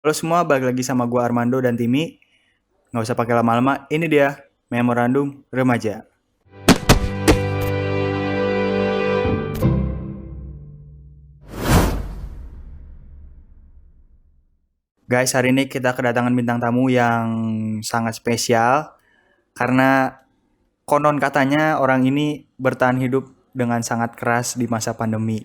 Halo semua, balik lagi sama gua Armando dan Timi. Nggak usah pakai lama-lama, ini dia Memorandum Remaja. Guys, hari ini kita kedatangan bintang tamu yang sangat spesial karena konon katanya orang ini bertahan hidup dengan sangat keras di masa pandemi.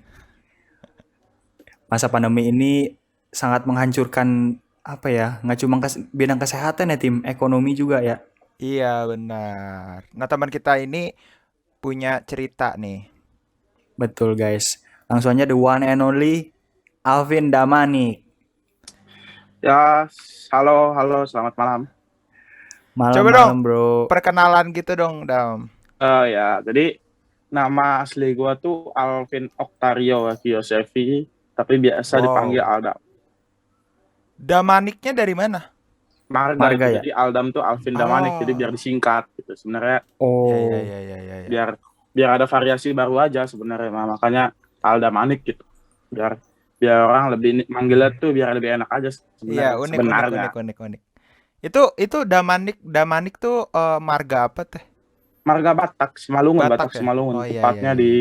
Masa pandemi ini sangat menghancurkan apa ya? Nggak cuma bidang kesehatan ya, tim, ekonomi juga ya. Iya benar. Nah teman kita ini punya cerita nih. Betul guys. Langsung aja the one and only Alvin Damanik. Ya, halo, halo, selamat malam. Coba dong Malam-malam bro. perkenalan gitu dong Dam. Ya, jadi nama asli gua tuh Alvin Octario Yosefi, tapi biasa dipanggil Wow. Aldam. Damaniknya dari mana? Marga Marga itu, ya? jadi Aldam tuh Alvin Damanik, jadi biar Oh. disingkat gitu. Sebenarnya Iya iya Oh, iya iya iya. Iya. biar biar ada variasi baru aja sebenarnya, makanya Aldamanik gitu. Biar biar orang lebih manggilnya tuh biar lebih enak aja Iya, sebenarnya. unik unik Sebenarnya unik unik unik. Itu Damanik Damanik tuh marga apa teh? marga Batak, Simalungun, Batak Batak ya? Simalungun, Oh iya iya tepatnya iya. di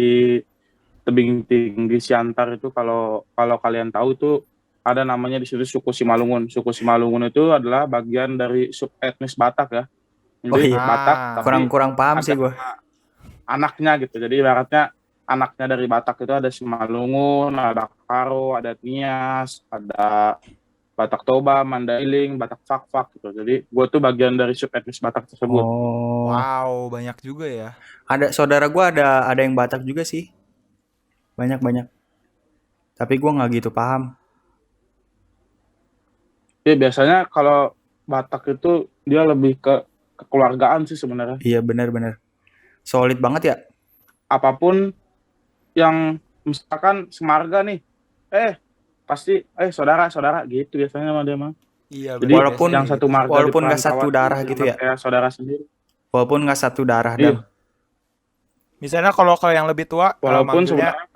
tebing tinggi Siantar itu kalau kalau kalian tahu itu ada namanya di situ suku Simalungun. Suku Simalungun itu adalah bagian dari sub etnis Batak ya. oh Jadi iya. Batak Ah. tapi Kurang-kurang paham sih ada gue. anaknya gitu. Jadi ibaratnya anaknya dari Batak itu ada Simalungun, ada Karo, ada Nias, ada Batak Toba, Mandailing, Batak Fakfak gitu. Jadi gue tuh bagian dari sub etnis Batak tersebut. Oh, Wow, banyak juga ya. ada saudara gue ada yang Batak juga sih. Banyak-banyak. Tapi gue nggak gitu paham. Ya biasanya kalau Batak itu dia lebih ke kekeluargaan sih sebenarnya. Iya benar-benar. Solid banget ya. Apapun yang misalkan semarga nih, pasti saudara-saudara gitu biasanya sama dia mah. Iya Jadi benar Walaupun biasanya yang satu gitu sih. marga di walaupun nggak satu perantauan tuh darah gitu dianggap ya. kayak saudara sendiri. Walaupun nggak satu darah dam. Iya, Misalnya kalau yang lebih tua walaupun manggilnya sebenarnya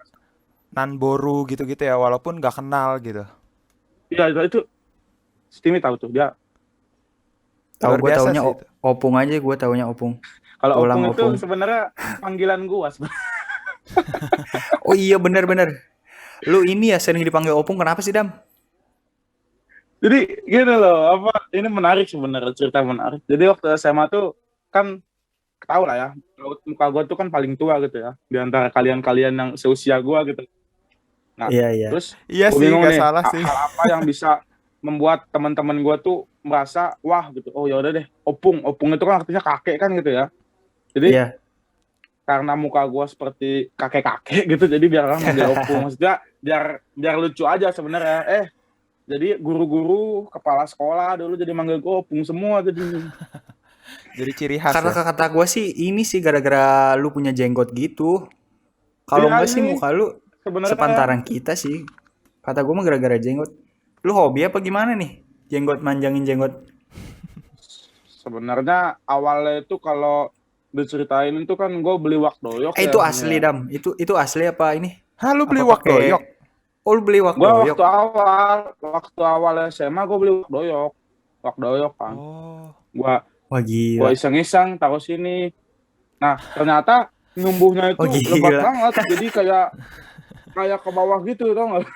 Nanboru gitu-gitu ya, walaupun nggak kenal gitu. iya itu Stimi tahu tuh dia. Tahu Luar gue biasa taunya sih itu. opung aja, gue taunya opung. Kalau Tulang Opung itu opung. sebenarnya panggilan gua sebenarnya. Oh iya benar-benar. Lu ini ya sering dipanggil opung, kenapa sih dam? Jadi gini loh, apa ini menarik sebenarnya, cerita menarik. Jadi waktu SMA tuh kan tahu lah ya, raut muka gua tuh kan paling tua gitu ya di antara kalian-kalian yang seusia gua gitu. Nah, Iya iya. terus Iya gue sih, bingung nggak nih, salah sih. hal apa yang bisa membuat teman-teman gue tuh merasa wah gitu. Oh ya udah deh, opung. Opung itu kan artinya kakek kan gitu ya. Jadi Iya. karena muka gue seperti kakek-kakek gitu, jadi biar orang manggil opung. Maksudnya biar biar lucu aja sebenarnya. Jadi guru-guru, kepala sekolah dulu jadi manggil gue opung semua jadi. Jadi ciri khas Karena ya. kata gue sih ini sih gara-gara lu punya jenggot gitu. Kalau Iya enggak sih ini muka lu sebenarnya sepantaran kita sih. Kata gue mah gara-gara jenggot. Lu hobi apa gimana nih? Jenggot manjangin jenggot. sebenarnya awalnya itu kalau diceritain itu kan gue beli wak doyok ya Itu ini asli ya. dam. Itu asli apa ini? Hah, lu beli Apa wak pakai? doyok? Oh lu beli wak Gue doyok. waktu awal SMA gue beli wak doyok kan. Oh. Wah Gua gila. iseng-iseng taruh sini. Nah ternyata numbuhnya Oh itu lebat gila. banget, jadi kayak kayak ke bawah gitu, tau nggak?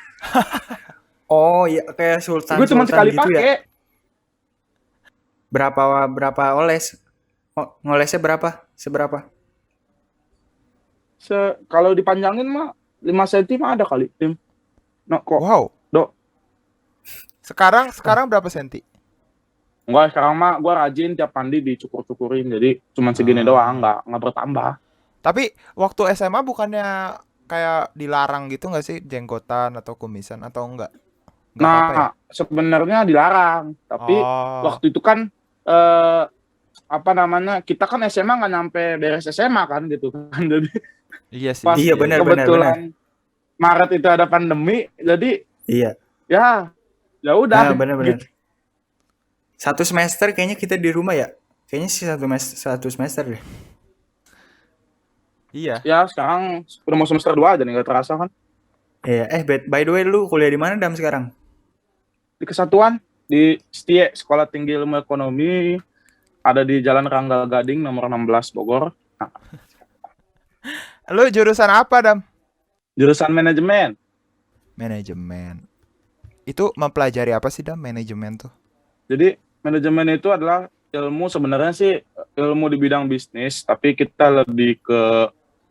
Oh iya kayak Gue cuma sultan-sultan sekali gitu ya. pakai. Berapa berapa oles? Ngolesnya berapa? Seberapa? Kalau dipanjangin mah 5 cm mah ada kali, Tim. No, kok, Wow. dok. Sekarang berapa senti? Enggak, sekarang mah gue rajin tiap mandi dicukur-cukurin, jadi cuma segini doang, Ah. nggak bertambah. Tapi waktu SMA bukannya kayak dilarang gitu nggak sih jenggotan atau kumisan atau enggak? Nggak apa-apa ya? Nah, sebenarnya dilarang, tapi Oh, waktu itu kan eh, apa namanya, kita kan SMA nggak nyampe beres SMA kan gitu kan, jadi iya sih, pas Iya iya benar iya. benar benar. kebetulan Maret itu ada pandemi, jadi Iya. ya ya udah Nah, benar benar. gitu. Satu semester kayaknya kita di rumah ya. Kayaknya sih satu semester deh. Iya. Ya sekarang udah mau semester 2 aja nih, nggak terasa kan. Iya, by the way lu kuliah di mana dam sekarang? Di Kesatuan. di STIE, Sekolah Tinggi Ilmu Ekonomi, ada di Jalan Rangga Gading nomor 16 Bogor. Nah, Lu jurusan apa, Dam? jurusan manajemen. Manajemen. Itu mempelajari apa sih, Dam, manajemen tuh? Jadi manajemen itu adalah ilmu, sebenarnya sih ilmu di bidang bisnis, tapi kita lebih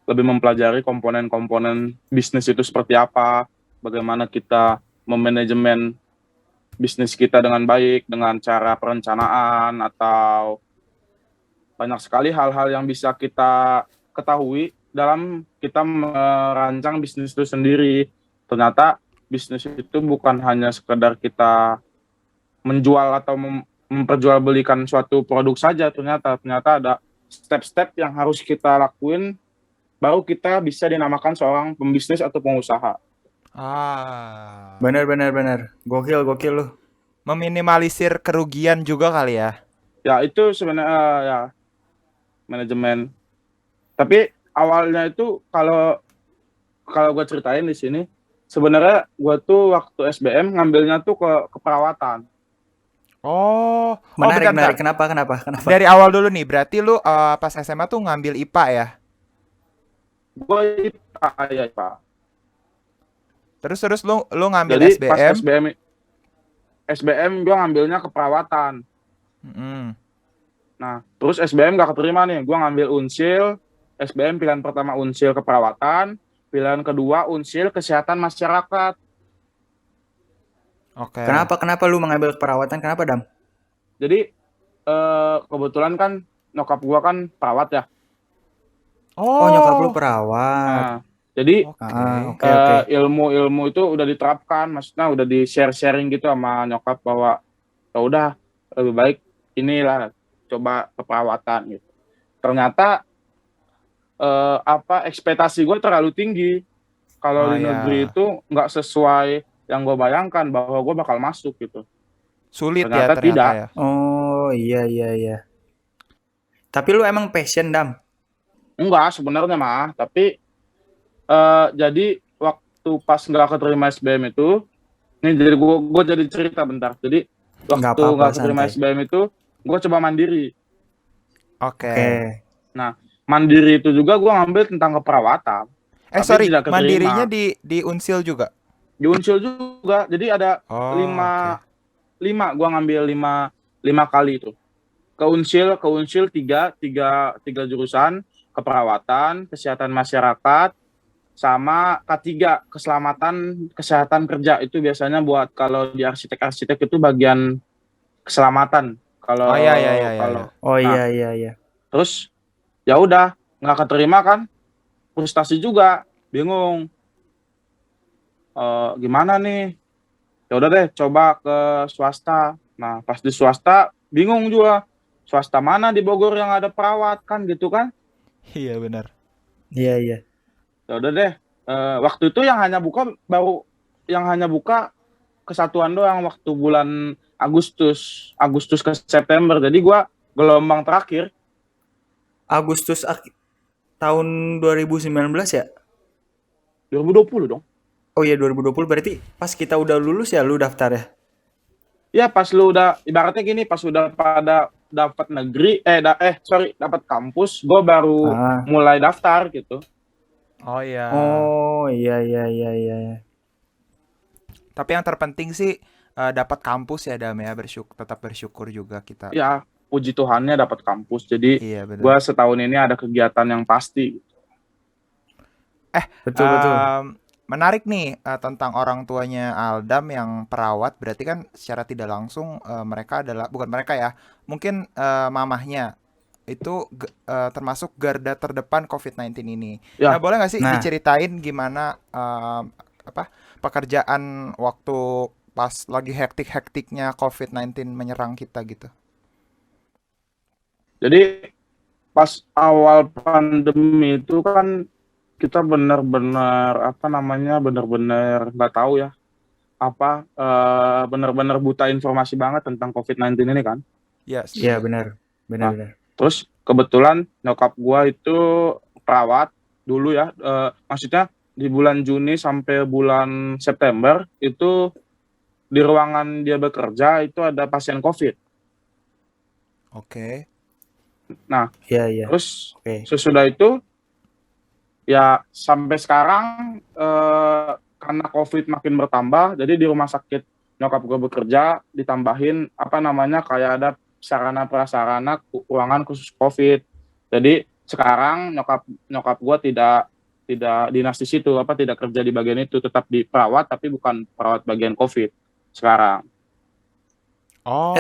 mempelajari komponen-komponen bisnis itu seperti apa, bagaimana kita memanajemen bisnis kita dengan baik, dengan cara perencanaan, atau banyak sekali hal-hal yang bisa kita ketahui dalam kita merancang bisnis itu sendiri. Ternyata bisnis itu bukan hanya sekedar kita menjual atau memperjualbelikan suatu produk saja, ternyata ada step-step yang harus kita lakuin baru kita bisa dinamakan seorang pembisnis atau pengusaha. Benar. Gokil lu. Meminimalisir kerugian juga kali ya. Ya itu sebenarnya ya manajemen. Tapi awalnya itu kalau gue ceritain di sini, sebenarnya gue tuh waktu SBM ngambilnya tuh ke keperawatan. Menarik. bentar. Kenapa? Dari awal dulu nih, berarti lu pas SMA tuh ngambil IPA ya? Gue ya Pak. Terus lu ngambil Jadi SBM. pas SBM gue ngambilnya keperawatan. Mm-mm. Nah, terus SBM gak keterima nih. Gue ngambil Unsil. SBM pilihan pertama Unsil keperawatan. Pilihan kedua Unsil kesehatan masyarakat. Oke. Kenapa lu mengambil keperawatan? Kenapa, Dam? Jadi kebetulan kan nyokap gue kan perawat ya. Oh, nyokap lu perawat. Nah, jadi Oke. Oke. ilmu-ilmu itu udah diterapkan, maksudnya udah di sharing gitu sama nyokap bahwa ya udah lebih baik inilah coba keperawatan gitu. Ternyata ekspektasi gue terlalu tinggi. Kalau di negeri itu nggak sesuai yang gue bayangkan bahwa gue bakal masuk gitu. Sulit Ternyata ya ternyata tidak. ya. Oh, iya. Tapi lu emang passion, Dam? Enggak sebenarnya mah, tapi jadi waktu pas nggak keterima SBM itu, ini jadi gue jadi cerita bentar. Jadi waktu nggak keterima santai. SBM itu, gue coba mandiri. Oke. Nah, mandiri itu juga gue ngambil tentang keperawatan. Tapi Sorry, tidak keterima. mandirinya di Unsil juga. Di Unsil juga, jadi ada lima gue ngambil lima kali itu. Ke Unsil tiga jurusan, keperawatan, kesehatan masyarakat, sama K3 kesehatan kerja. Itu biasanya buat kalau di arsitek itu bagian keselamatan. Kalau Iya. Terus ya udah nggak keterima kan, frustasi juga, bingung. Gimana nih? Ya udah deh coba ke swasta. Nah pas di swasta bingung juga, swasta mana di Bogor yang ada perawat kan gitu kan? Iya benar. Iya. Ya udah deh. Waktu itu yang hanya buka kesatuan doang waktu bulan Agustus ke September. Jadi gua gelombang terakhir. Agustus tahun 2019 ya? 2020 dong. Oh iya 2020 berarti pas kita udah lulus ya lu daftar ya? Ya pas lu udah ibaratnya gini, pas udah pada dapat negeri dapat kampus, gue baru mulai daftar gitu. Oh iya. Oh iya. Tapi yang terpenting sih dapat kampus ya Dam ya, tetap bersyukur juga kita. Ya puji Tuhannya dapat kampus. Jadi iya, gue setahun ini ada kegiatan yang pasti. Betul. Menarik nih tentang orang tuanya Aldam yang perawat. Berarti kan secara tidak langsung mereka adalah, bukan mereka ya, mungkin mamahnya itu termasuk garda terdepan COVID-19 ini. Ya. Nah boleh nggak sih diceritain gimana pekerjaan waktu pas lagi hektik-hektiknya COVID-19 menyerang kita gitu? Jadi pas awal pandemi itu kan kita benar-benar nggak tahu ya benar-benar buta informasi banget tentang COVID-19 ini kan. Yes. Iya benar. Terus kebetulan nyokap gua itu perawat dulu ya, maksudnya di bulan Juni sampai bulan September itu di ruangan dia bekerja itu ada pasien COVID. Oke. Nah, Iya, iya. terus Oke. sesudah itu ya sampai sekarang karena COVID makin bertambah, jadi di rumah sakit nyokap gue bekerja ditambahin apa namanya kayak ada sarana prasarana ruangan khusus COVID. Jadi sekarang nyokap nyokap gue tidak dinas di situ, apa tidak kerja di bagian itu, tetap di perawat tapi bukan perawat bagian COVID sekarang.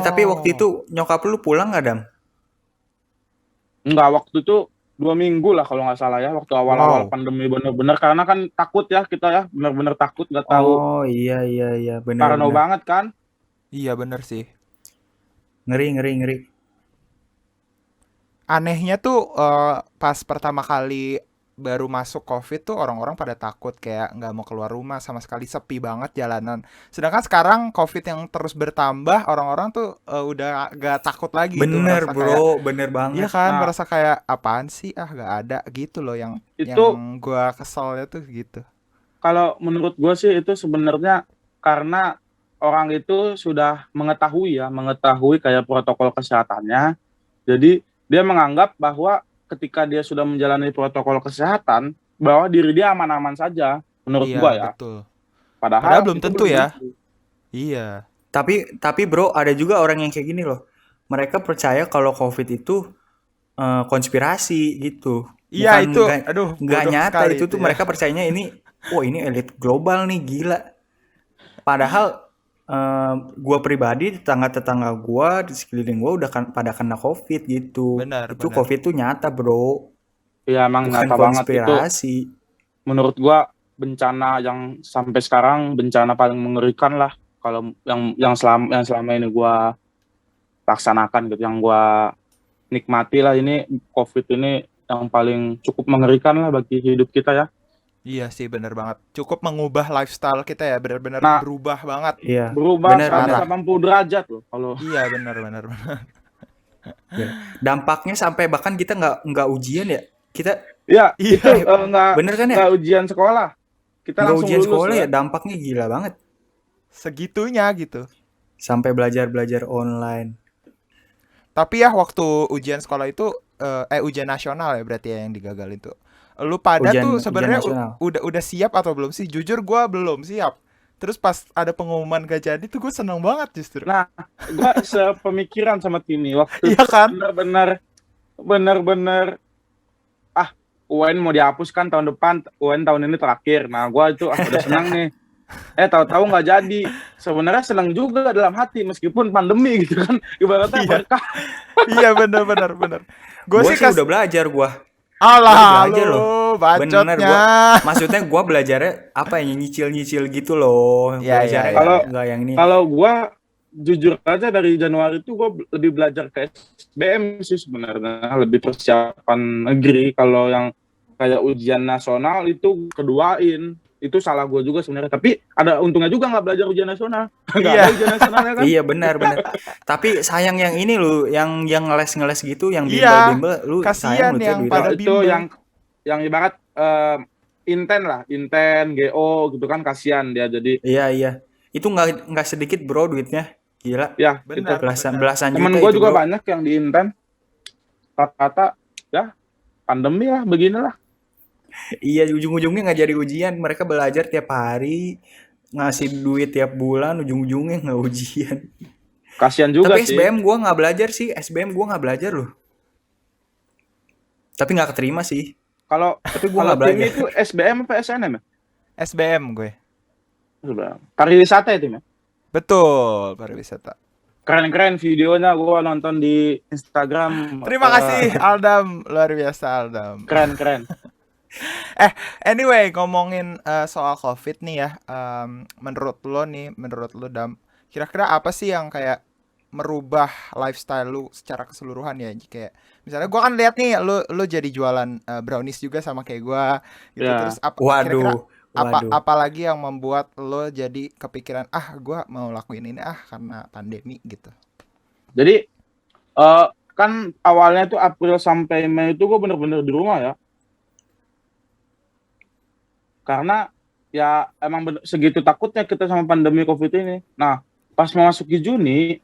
Tapi waktu Oh. itu nyokap lu pulang nggak, Dam? Enggak, waktu itu 2 minggu lah kalau nggak salah ya, waktu awal-awal Wow. pandemi bener-bener, karena kan takut ya kita ya, bener-bener takut, nggak tahu, Oh, iya, iya, iya. parno Bener-bener. banget kan. Iya bener sih. Ngeri, ngeri, ngeri. Anehnya tuh pas pertama kali baru masuk COVID tuh orang-orang pada takut kayak nggak mau keluar rumah sama sekali sepi banget jalanan. Sedangkan sekarang COVID yang terus bertambah orang-orang tuh udah gak takut lagi itu Bener, merasa kayak bro. Bener iya banget. kan Nah, merasa kayak apaan sih gak ada gitu loh yang itu gua keselnya tuh gitu. kalau menurut gue sih itu sebenarnya karena orang itu sudah mengetahui kayak protokol kesehatannya. Jadi dia menganggap bahwa ketika dia sudah menjalani protokol kesehatan, bahwa diri dia aman-aman saja, menurut Iya gua ya. betul. Padahal Padahal belum itu tentu belum ya. tentu. Iya. Tapi bro, ada juga orang yang kayak gini loh. Mereka percaya kalau COVID itu konspirasi gitu. Iya Bukan itu nggak aduh nggak bodoh nyata sekali itu itu tuh ya. mereka percayanya ini, oh ini elit global nih gila. Padahal gua pribadi tetangga-tetangga gua di sekeliling gua udah pada kena COVID gitu. Benar Itu benar. COVID tuh nyata bro, Ya emang bukan nyata banget itu, konspirasi. menurut gua bencana yang sampai sekarang bencana paling mengerikan lah, kalau yang selama ini gua laksanakan gitu, yang gua nikmati lah, ini COVID ini yang paling cukup mengerikan lah bagi hidup kita ya. Iya sih benar banget. Cukup mengubah lifestyle kita ya, benar-benar Nah, berubah banget. Iya, berubah bener bener. Parah. 180 derajat loh kalau Iya benar benar benar. Gila. Dampaknya sampai bahkan kita nggak ujian ya. Kita ya Iya, itu bener kan ya? nggak ujian sekolah, kita Nggak langsung ujian lulus sekolah loh ya, ya. dampaknya gila banget. segitunya gitu. Sampai belajar online. Tapi ya waktu ujian sekolah itu ujian nasional ya berarti ya yang digagal itu. Lu pada tuh Ujian sebenarnya nasional. udah siap atau belum sih? Jujur gua belum siap. Terus pas ada pengumuman gak jadi tuh gue seneng banget justru. Nah, gua sepemikiran sama Tini waktu Iya itu, kan? benar-benar UN mau dihapuskan tahun depan, UN tahun ini terakhir. Nah, gua itu udah senang nih. Tahu-tahu nggak jadi. Sebenarnya senang juga dalam hati meskipun pandemi gitu kan. Ibaratnya Iya. berkah. Iya benar benar benar. Gue Gue sih sih udah belajar gue. alah belajar lu loh. Bener bacotnya. maksudnya gue belajarnya apa yang nyicil-nyicil gitu loh. Iya, Belajarnya iya, Kalau iya. nggak yang ini. kalau gua jujur aja dari Januari itu gua lebih belajar ke SBM sih sebenarnya, lebih persiapan negeri. Kalau yang kayak ujian nasional itu keduain. Itu salah gua juga sebenarnya. Tapi ada untungnya juga nggak belajar ujian nasional. Nggak Iya. ada ujian nasionalnya kan. Iya benar. Tapi sayang yang ini lu, yang ngeles-ngeles gitu, yang Iya. bimbel-bimbel, lu Kasian sayang lu tuh yang duitnya. pada Nah, itu bimbel. yang ibarat Inten, GO gitu kan, kasihan dia. Jadi Iya. Itu nggak sedikit bro duitnya. Gila. ya Benar. itu Belasan temen juta gue itu juga bro. banyak yang di Inten, kata-kata ya pandemi lah beginilah. Iya, ujung-ujungnya nggak jadi ujian. Mereka belajar tiap hari, ngasih duit tiap bulan, ujung-ujungnya nggak ujian. Kasihan juga Tapi sih. SBM gue nggak belajar sih. SBM gue nggak belajar loh. Tapi nggak keterima sih. Kalau Tapi gue kalau nggak tim belajar. itu SBM apa SNM ya? SBM gue. Pariwisata ya tim ya? Betul, pariwisata. Keren-keren videonya gue nonton di Instagram. Terima kasih Aldam, luar biasa Aldam. Keren. Anyway, ngomongin soal COVID nih ya, menurut lo Dam, kira-kira apa sih yang kayak merubah lifestyle lu secara keseluruhan ya? Kayak misalnya gua kan lihat nih, lu jadi jualan brownies juga sama kayak gua, gitu. Ya. Terus kira-kira Waduh. apa lagi yang membuat lo jadi kepikiran gua mau lakuin ini karena pandemi gitu. Jadi kan awalnya tuh April sampai Mei itu gue bener-bener di rumah ya. Karena ya emang segitu takutnya kita sama pandemi COVID ini. Nah, pas memasuki Juni,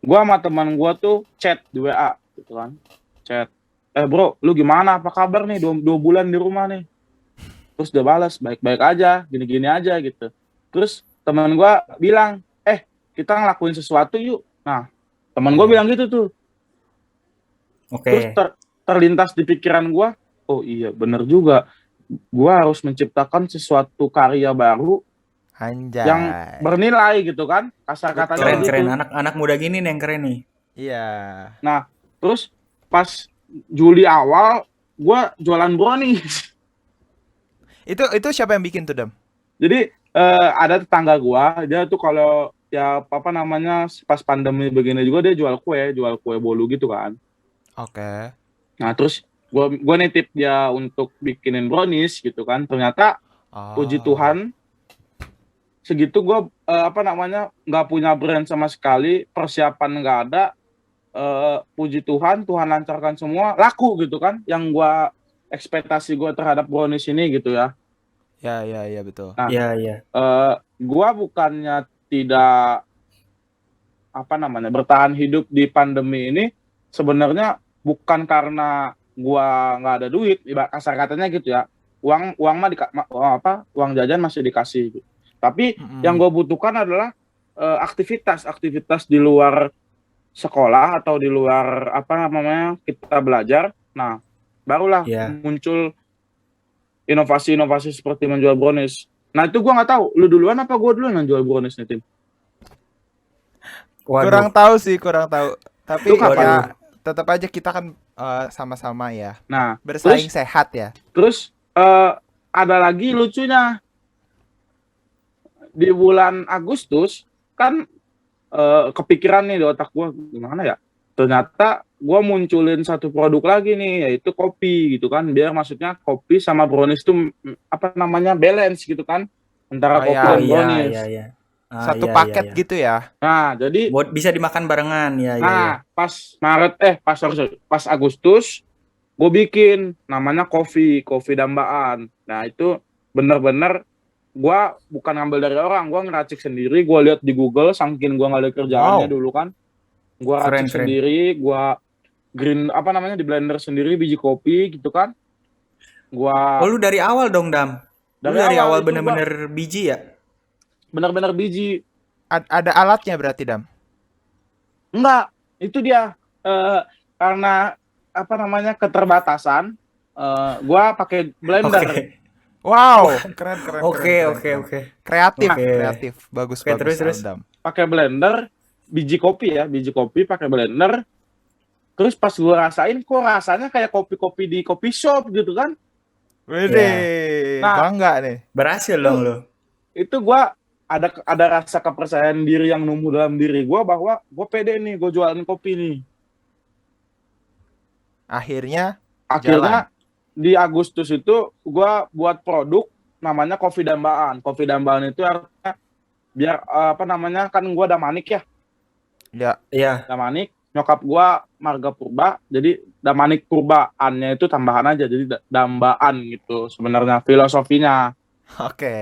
gua sama teman gua tuh chat di WA gitu kan. Chat, bro, lu gimana? Apa kabar nih? Dua bulan di rumah nih. Terus dia balas, baik-baik aja, gini-gini aja gitu. Terus teman gua bilang, kita ngelakuin sesuatu yuk. Nah, teman gua Iya. bilang gitu tuh. Terus Oke. terlintas di pikiran gua, oh iya bener juga. Gua harus menciptakan sesuatu karya baru yang Anjay. bernilai gitu kan. Kasar katanya Keren Betul. keren. begitu. Anak-anak muda gini nih yang keren nih. Iya. Nah, terus pas Juli awal, gua jualan brownies. Itu siapa yang bikin tuh, Dam? Jadi ada tetangga gua, dia tuh kalau ya apa namanya pas pandemi begini juga dia jual kue bolu gitu kan. Oke. Nah, terus gua nitip dia untuk bikinin brownies gitu kan. Ternyata puji Oh. Tuhan segitu gua apa namanya nggak punya brand sama sekali, persiapan nggak ada. Puji Tuhan, Tuhan lancarkan semua, laku gitu kan. Yang gua ekspektasi gua terhadap brownies ini gitu ya. Ya, betul. Nah, Iya iya. gua bukannya tidak apa namanya bertahan hidup di pandemi ini, sebenarnya bukan karena gua nggak ada duit, kasar katanya gitu ya. Uang mah uang jajan masih dikasih gitu. Tapi yang Mm-mm. gue butuhkan adalah aktivitas di luar sekolah atau di luar apa namanya kita belajar. Nah, barulah Iya. muncul inovasi-inovasi seperti menjual brownies. Nah, itu gua nggak tahu, lu duluan apa gua duluan yang jual brownies nih, Tim? Kurang Waduh. tahu sih, kurang tahu. Lu Tapi kapan? Waduh. ya tetap aja kita kan sama-sama ya Nah, bersaing terus sehat ya. terus ada lagi lucunya di bulan Agustus kan kepikiran nih di otak gua gimana ya? Ternyata gua munculin satu produk lagi nih yaitu kopi gitu kan. Biar maksudnya kopi sama brownies tuh apa namanya balance gitu kan antara Oh kopi Oh dan ya, iya iya brownies. iya. satu Iya iya paket iya. gitu ya. Nah, jadi Bisa dimakan barengan. Iya iya iya. pas Maret pas Agustus gue bikin namanya kopi dambaan. Nah, itu bener-bener gue bukan ngambil dari orang, gue ngeracik sendiri, gue lihat di Google, saking gue nggak ada kerjaannya Wow. dulu kan, gue Keren racik keren. sendiri, gue green apa namanya di blender sendiri biji kopi gitu kan, gue Oh lu dari awal dong Dam. Lu dari dari awal awal itu gue bener-bener biji ya? bener-bener biji. Ada alatnya berarti, Dam. Enggak, itu dia karena apa namanya keterbatasan, gue pakai blender. Oke. Wow, keren keren keren Oke keren oke keren. oke. Kreatif, Nah, Oke. kreatif. Bagus Oke bagus terus. Aldam. pakai blender biji kopi pakai blender. Terus pas gue rasain, kok rasanya kayak kopi-kopi di kopi shop gitu kan. Wede, Ya. Nah, bangga nih. Berhasil itu dong lu. itu gue ada rasa kepercayaan diri yang numbuh dalam diri gue bahwa gue pede nih, gue jualan kopi nih. Akhirnya Akhirnya di Agustus itu gue buat produk namanya kopi dambaan. Kopi dambaan itu artinya biar apa namanya kan gue Damanik ya, ya Iya. Damanik. Nyokap gue marga Purba, jadi Damanik Purbaannya itu tambahan aja, jadi dambaan gitu sebenarnya filosofinya. oke.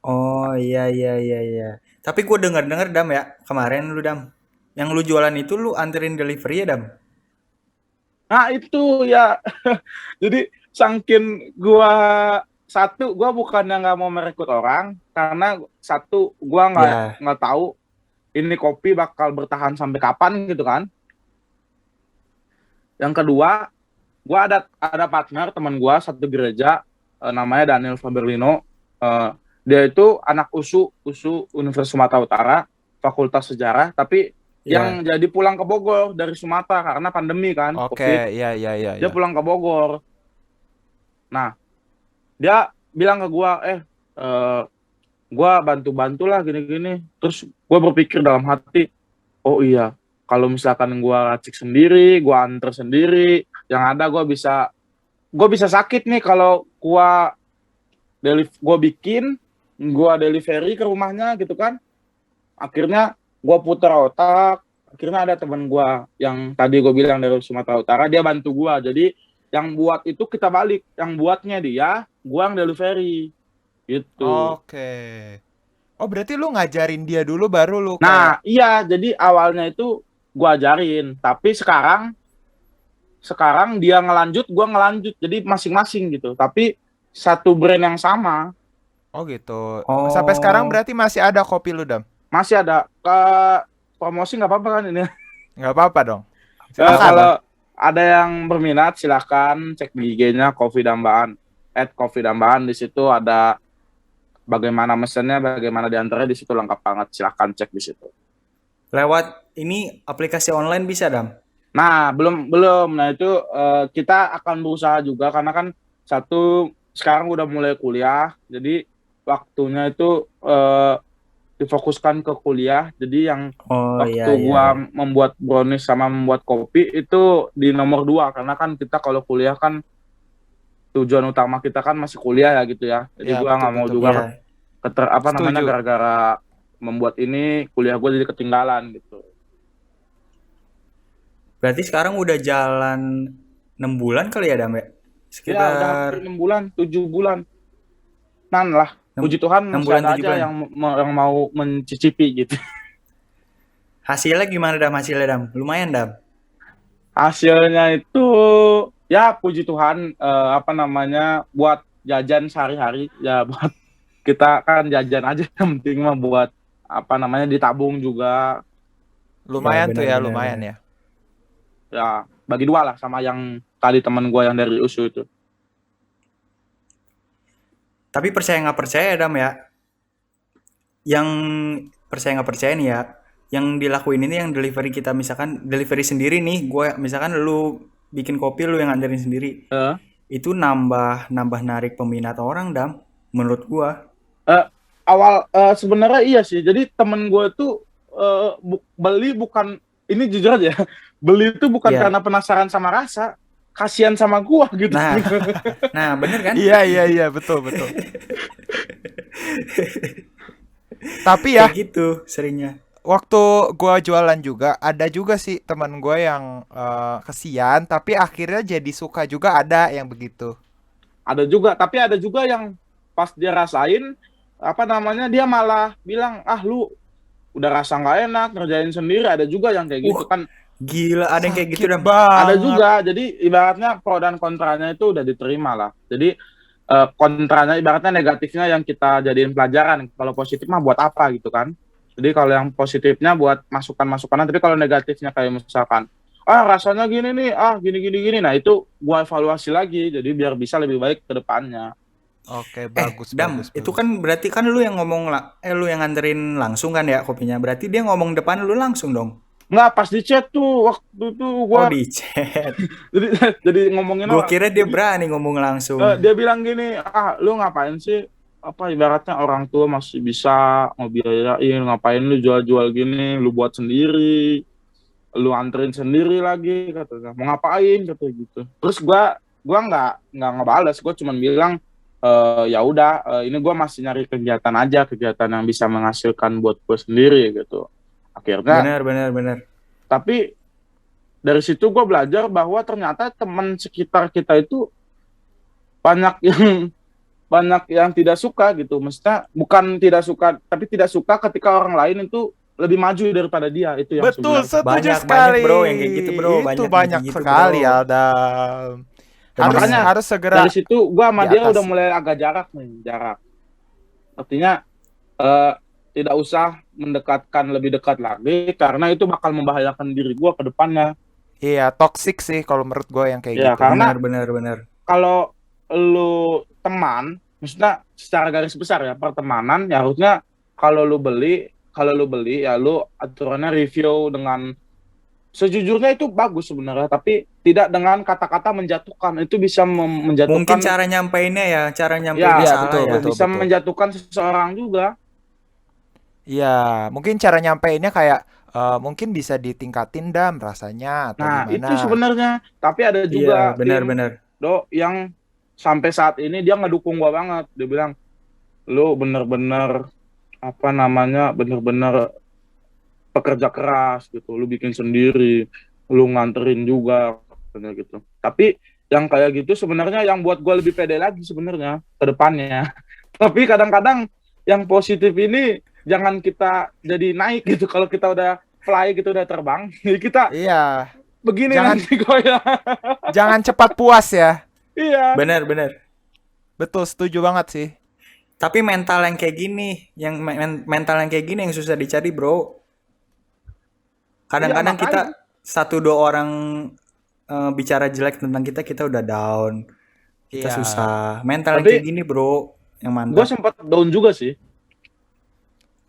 Oh iya iya iya iya. Tapi gue denger-denger Dam ya kemarin lu Dam. Yang lu jualan itu lu anterin delivery ya Dam? Nah itu ya, jadi saking gua bukannya nggak mau merekrut orang, karena satu gua Ya. nggak tahu ini kopi bakal bertahan sampai kapan gitu kan. Yang kedua, gua ada partner teman gua satu gereja, namanya Daniel Faberlino. Dia itu anak USU Universitas Sumatera Utara, Fakultas Sejarah, tapi yang Ya. jadi pulang ke Bogor dari Sumatera karena pandemi kan, COVID. Oke, ya. Dia pulang ke Bogor. Nah, dia bilang ke gua, gua bantu-bantulah gini-gini. Terus gua berpikir dalam hati, oh iya, kalau misalkan gua racik sendiri, gua anter sendiri, yang ada gua bisa sakit nih kalau gua bikin, gua delivery ke rumahnya gitu kan. Akhirnya gua putar otak, akhirnya ada teman gua yang tadi gua bilang dari Sumatera Utara, dia bantu gua. Jadi yang buat itu kita balik, yang buatnya dia, gua yang delivery. gitu. Oke. Oh, berarti lu ngajarin dia dulu baru lu kayak. Nah, iya, jadi awalnya itu gua ajarin, tapi sekarang dia ngelanjut, gua ngelanjut. Jadi masing-masing gitu. Tapi satu brand yang sama. Oh gitu. Sampai sekarang Oh, berarti masih ada kopi lu, Dam? Masih ada ke promosi nggak apa-apa kan ini? Nggak apa-apa dong. nggak Silakan. apa-apa. Kalau ada yang berminat silahkan cek di IG-nya Kopi Dambaan. @Kopi Dambaan di situ ada bagaimana mesennya, bagaimana diantaranya di situ lengkap banget. Silahkan cek di situ. Lewat ini aplikasi online bisa, Dam? Nah, belum belum. Nah, itu kita akan berusaha juga karena kan satu sekarang udah mulai kuliah, jadi waktunya itu difokuskan ke kuliah. Jadi yang Oh iya waktu iya gua iya. membuat brownies sama membuat kopi itu di nomor dua karena kan kita kalau kuliah kan tujuan utama kita kan masih kuliah ya gitu ya. Jadi Ya, gua betul nggak mau betul juga betul. Iya. apa namanya Setuju. gara-gara membuat ini kuliah gue jadi ketinggalan gitu. Berarti sekarang udah jalan 6 bulan kali ya, Dam ya? Ya udah hampir Sekitar 6 bulan, 7 bulan. Nan lah. 6, Puji Tuhan 6 masih bulan ada 7 aja bulan. yang mau mencicipi gitu. Hasilnya gimana, Dam? Hasilnya, Dam? Lumayan, Dam. Hasilnya itu ya puji Tuhan apa namanya buat jajan sehari-hari ya buat kita kan jajan aja yang penting mah buat apa namanya ditabung juga Ya, Lumayan tuh benar ya, benar lumayan benar. ya. ya bagi dua lah sama yang tadi teman gue yang dari USU itu. Tapi percaya nggak percaya, Dam ya? Yang percaya nggak percaya nih ya, yang dilakuin ini yang delivery kita misalkan delivery sendiri nih, gue misalkan lu bikin kopi lu yang nganterin sendiri, Eh, itu nambah nambah narik peminat orang, Dam, menurut gua. eh, awal sebenarnya iya sih. Jadi temen gue tuh beli bukan ini jujur aja beli itu bukan Ya, karena penasaran sama rasa, kasihan sama gua gitu. nah, nah bener kan? Iya iya iya, betul betul. Tapi ya, Kayak gitu seringnya. waktu gua jualan juga ada juga sih teman gua yang kesian tapi akhirnya jadi suka juga, ada yang begitu. Ada juga, tapi ada juga yang pas dia rasain apa namanya dia malah bilang ah lu udah rasa nggak enak ngerjain sendiri. Ada juga yang kayak gitu Uh, kan. gila ada yang kayak gitu, Sakit Dam. Ada banget. juga, jadi ibaratnya pro dan kontranya itu udah diterima lah. Jadi kontranya ibaratnya negatifnya yang kita jadiin pelajaran, kalau positif mah buat apa gitu kan. Jadi kalau yang positifnya buat masukan-masukan, tapi kalau negatifnya kayak misalkan ah rasanya gini nih, ah gini gini gini, nah itu gua evaluasi lagi jadi biar bisa lebih baik ke depannya. Oke, bagus Dam, bagus itu bagus. kan berarti kan lu yang ngomong lah, lu yang nganterin langsung kan ya kopinya. Berarti dia ngomong depan lu langsung dong. Nggak, pas di chat tuh waktu itu Oh, gua di chat. jadi jadi ngomonginnya Gua kira dia jadi berani ngomong langsung. dia bilang gini, ah lu ngapain sih apa ibaratnya orang tua masih bisa ngebiayain, ngapain lu jual-jual gini, lu buat sendiri, lu anterin sendiri lagi katanya, mau ngapain kata gitu. Terus gua nggak ngebales, gua cuma bilang ya udah ini gua masih nyari kegiatan aja, kegiatan yang bisa menghasilkan buat gua sendiri gitu. Akhirnya Benar, benar, benar. tapi dari situ gue belajar bahwa ternyata teman sekitar kita itu banyak yang banyak yang tidak suka gitu. Maksudnya bukan tidak suka, tapi tidak suka ketika orang lain itu lebih maju daripada dia. Itu yang Betul, sebenarnya. setuju Banyak, banyak sekali. bro yang kayak gitu bro. Itu Banyak yang banyak kayak gitu sekali, bro. Adam. Harus Bener. Makanya harus dari segera situ gue sama dia udah diatasi. mulai agak jarak nih, jarak. Artinya eh, tidak usah mendekatkan lebih dekat lagi karena itu bakal membahayakan diri gue ke depannya. Iya, toxic sih kalau menurut gue yang kayak Ya gitu. karena Benar, benar, benar. kalau lu teman, maksudnya secara garis besar ya pertemanan, ya harusnya kalau lu beli ya lu aturannya review dengan sejujurnya itu bagus sebenarnya, tapi tidak dengan kata-kata menjatuhkan. Itu bisa Mungkin menjatuhkan, cara nyampainnya ya, cara nyampainnya ya Iya, salah betul ya. betul bisa betul. menjatuhkan seseorang juga. Iya, mungkin cara nyampeinnya kayak mungkin bisa ditingkatin dam rasanya atau Nah itu gimana. sebenarnya, tapi ada Iya, juga benar, benar. yang sampai saat ini dia ngedukung gua banget. Dia bilang lu bener-bener apa namanya bener-bener pekerja keras gitu, lu bikin sendiri, lu nganterin juga katanya gitu. Tapi yang kayak gitu sebenarnya yang buat gue lebih pede lagi sebenarnya ke depannya. Tapi kadang-kadang yang positif ini jangan kita jadi naik gitu. Kalau kita udah fly gitu, udah terbang, jadi kita Iya, begini jangan nanti goyang. jangan cepat puas ya. Iya. Bener. Betul, setuju banget sih. Tapi mental yang kayak gini, mental yang kayak gini yang susah dicari, bro. Iya, Kadang-kadang kita makanya. satu dua orang bicara jelek tentang kita, kita udah down. Kita Iya. susah. Mental yang kayak Tapi gini, bro, yang gue mantap. sempat down juga sih.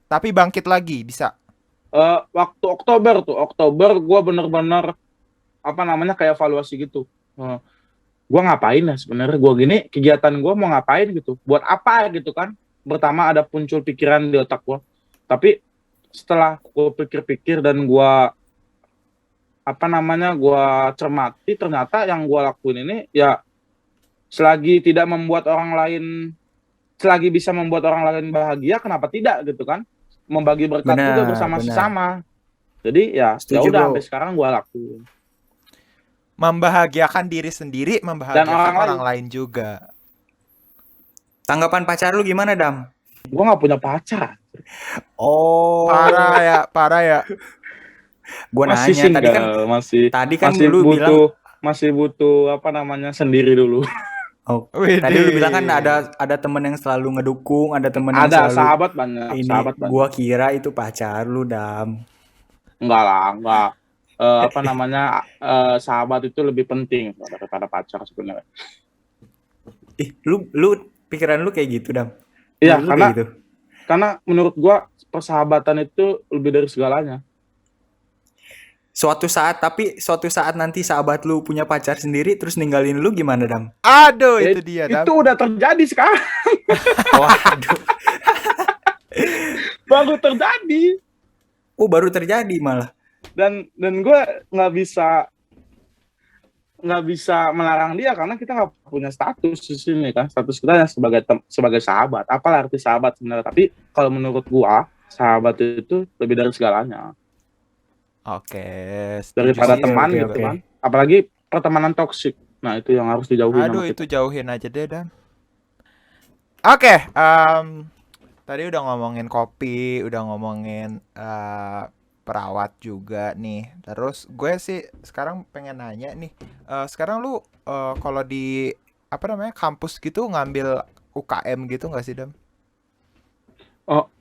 Tapi bangkit lagi bisa. Waktu Oktober gue bener-bener apa namanya kayak evaluasi gitu. Gue ngapain ya sebenarnya, gue gini kegiatan gue mau ngapain gitu, buat apa gitu kan. Pertama ada muncul pikiran di otak gue, tapi setelah gue pikir-pikir dan gue apa namanya gue cermati, ternyata yang gue lakuin ini ya selagi tidak membuat orang lain, selagi bisa membuat orang lain bahagia, kenapa tidak gitu kan, membagi berkat juga Benar, bersama benar. sesama. Jadi ya Setuju, udah bro. sampai sekarang gue lakuin. Membahagiakan diri sendiri, Dan membahagiakan orang lain, orang lain juga. Tanggapan pacar lu gimana, Dam? gue nggak punya pacar. Oh, Parah ya. gue Masih nanya tadi kan, single, masih masih lu bilang, masih butuh apa namanya sendiri dulu. oh, tadi lu bilang kan Widih. ada temen yang selalu ngedukung, ada temen yang Ada selalu sahabat banyak, ini. sahabat banyak. Gua kira itu pacar lu, Dam. Enggak lah, enggak. Apa namanya sahabat itu lebih penting daripada pacar sebenarnya. Ih, lu pikiran lu kayak gitu, Dam? Iya, Menurut lu kayak gitu? karena menurut gua persahabatan itu lebih dari segalanya. Suatu saat nanti sahabat lu punya pacar sendiri terus ninggalin lu gimana, Dam? Aduh, Ya, itu dia, Dam. itu udah terjadi sekarang, Waduh. baru terjadi. Oh, baru terjadi malah. Dan gue nggak bisa melarang dia karena kita nggak punya status di sini kan. Status kita hanya sebagai sahabat. Apalah arti sahabat sebenarnya, tapi kalau menurut gua sahabat itu lebih dari segalanya, Oke, setuju daripada sih, teman setuju gitu gue. kan. Apalagi pertemanan toksik, nah itu yang harus dijauhi sama Aduh, kita. itu jauhin aja deh, Dam. Oke, tadi udah ngomongin kopi, udah ngomongin perawat juga nih. Terus gue sih sekarang pengen nanya nih, sekarang lu kalau di apa namanya kampus gitu ngambil UKM gitu nggak sih, Dam?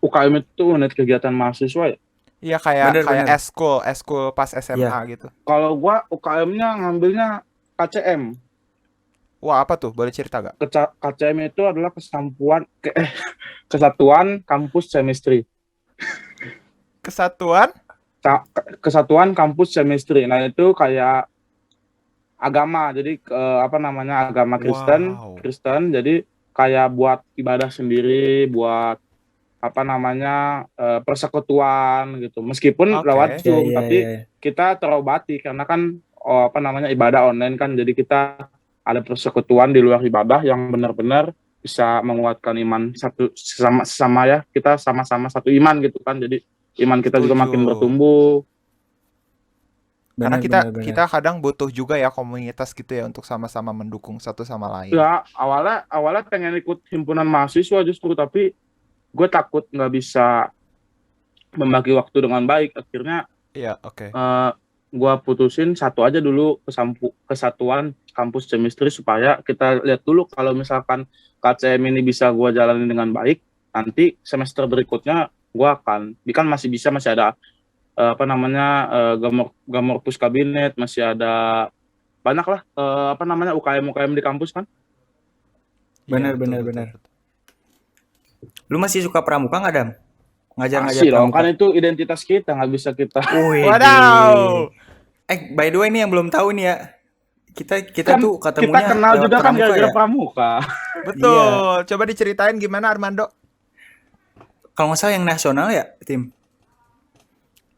UKM itu unit kegiatan mahasiswa ya. Iya, kayak Bener. eskul pas SMA Iya. gitu. Kalau gua UKM-nya ngambilnya KCM. Wah, apa tuh? Boleh cerita gak? KCM itu adalah Kesatuan Kampus Chemistry. Kesatuan? Kesatuan Kampus Chemistry. Nah, itu kayak agama. Jadi apa namanya agama Kristen, Wow. jadi kayak buat ibadah sendiri, buat apa namanya persekutuan gitu. Meskipun Oke. lewat Zoom, Iya. tapi kita terobati karena kan apa namanya ibadah online kan. Jadi kita ada persekutuan di luar ibadah yang benar-benar bisa menguatkan iman sesama ya. Kita sama-sama satu iman gitu kan. Jadi iman kita juga Setuju. makin bertumbuh. Karena Bener. kita kadang butuh juga ya komunitas gitu ya untuk sama-sama mendukung satu sama lain. Ya, awalnya pengen ikut himpunan mahasiswa justru, tapi gue takut nggak bisa membagi waktu dengan baik. Akhirnya Iya, oke. gue putusin satu aja dulu, Kesatuan Kampus Chemistry, supaya kita lihat dulu kalau misalkan KCM ini bisa gue jalani dengan baik, nanti semester berikutnya gue akan, kan masih ada apa namanya gamor pus kabinet, masih ada banyak lah apa namanya UKM di kampus kan. Iya, Bener. betul. Lu masih suka pramuka nggak, Dam? Ngajar-ngajar Masih loh, pramuka. kan itu identitas kita, nggak bisa kita. Wih. Wadaw. By the way nih yang belum tahu nih ya. Kita Kan tuh kita ketemunya kenal lewat juga kan pramuka gara-gara ya. pramuka. Betul. Coba diceritain gimana, Armando? Kalau nggak salah yang nasional ya, tim.